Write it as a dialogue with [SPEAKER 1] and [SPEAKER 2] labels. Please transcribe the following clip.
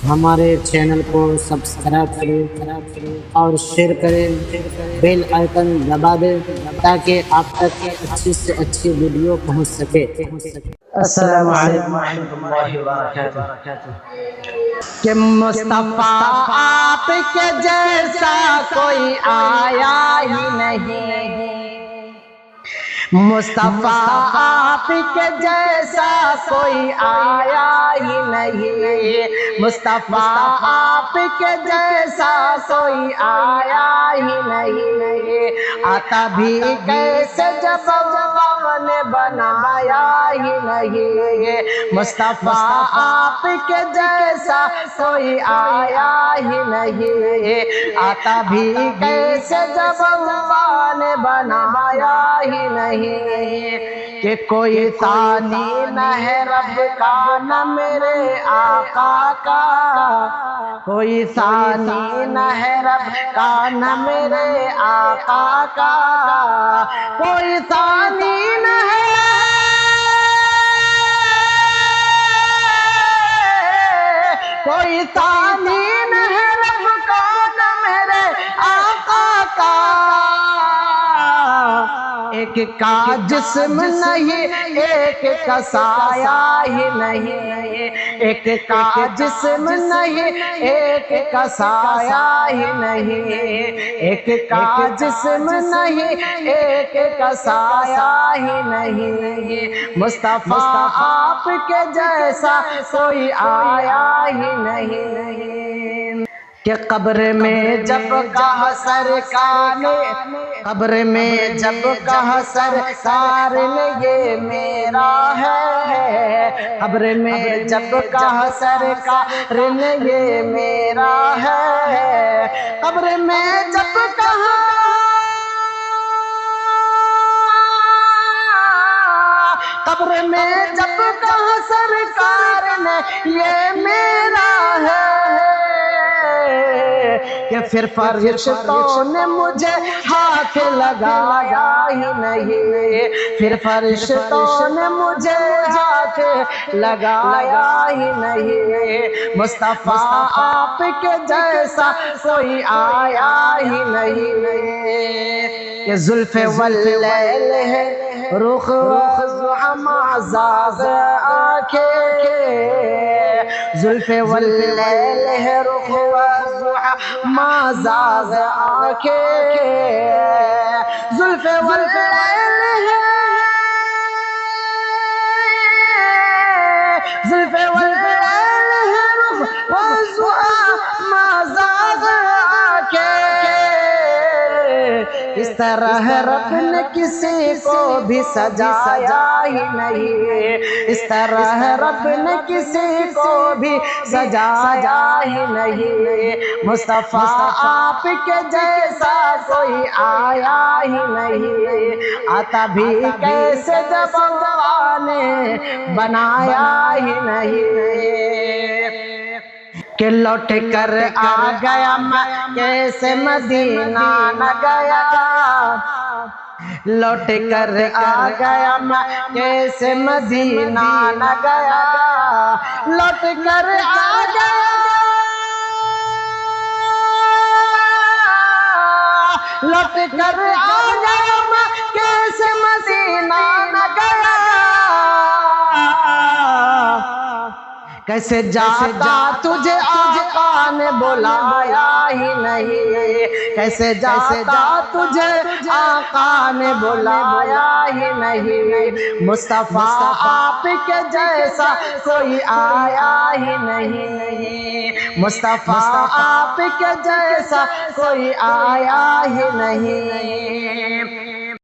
[SPEAKER 1] ہمارے چینل کو سبسکرائب کریں اور شیئر کریں، بیل آئیکن دبا دیں تاکہ آپ تک اچھی سے اچھی ویڈیو پہنچ سکے۔
[SPEAKER 2] السلام علیکم ورحمۃ اللہ وبرکاتہ۔ کہ مصطفیٰ آپ کے جیسا کوئی آیا ہی نہیں، مصطفیٰ آپ کے جیسا کوئی آیا ہی نہیں، مصطفیٰ آپ کے جیسا کوئی آیا ہی نہیں، آتا بھی کیسے جب اللہ نے بنایا ہی نہیں، مصطفیٰ آپ کے جیسا کوئی آیا ہی نہیں، آتا بھی کیسے جب اللہ نے بنایا ہی نہیں، کہ کوئی ثانی نہ ہے رب کا نہ میرے آقا کا، کوئی ثانی نہ ہے رب کا نہ میرے آقا کا، کوئی ثانی نہ ہے کوئی ثانی نہ ہے رب کا نہ میرے آقا کا، ایک کا جسم نہیں ایک کا سایہ ہی نہیں، ایک کا جسم نہیں ایک کا سایہ ہی نہیں، ایک کا جسم نہیں ایک کا سایہ ہی نہیں، مصطفیٰ آپ کے جیسا کوئی آیا ہی نہیں، کہ قبر میں جب کہا سرکار نے، قبر میں جب کہا سرکار نے یہ میرا ہے، قبر میں جب کہا سرکار نے یہ میرا ہے، قبر میں جب کہا قبر میں جب کہا سرکار نے یہ میرا ہے، کہ پھر فرشتوں نے مجھے ہاتھ لگایا ہی نہیں، پھر فرشتوں نے مجھے ہاتھ لگایا ہی نہیں، مصطفیٰ آپ کے جیسا کوئی آیا ہی نہیں، کہ زلف واللیل ہے رخ والضحیٰ ما زاغ آنکھیں، زلف واللیل ہے رخ والضحیٰ ما زاغ آنکھیں، زلف واللیل ہے زلف واللیل ہے رخ والضحیٰ ما زاغ آنکھیں، اس طرح رب نے کسی کو بھی سجایا ہی نہیں، اس طرح رب نے کسی کو بھی سجایا ہی نہیں، مصطفیٰ آپ کے جیسا کوئی آیا ہی نہیں، آتا بھی کیسے جب اللہ نے بنایا ہی نہیں، کہ لوٹ کر آ گیا مکے سے مدینہ نہ گیا، لوٹ کر آ گیا مکے سے مدینہ نہ گیا، لوٹ کر آ گیا لوٹ کر آ گیا مکے سے مدینہ نہ گیا، کیسے جاتا تجھے آقا نے بلایا ہی نہیں، کیسے جاتا تجھے آقا نے بلایا ہی نہیں، مصطفیٰ آپ کے جیسا کوئی آیا ہی نہیں، مصطفیٰ آپ کے جیسا کوئی آیا ہی نہیں۔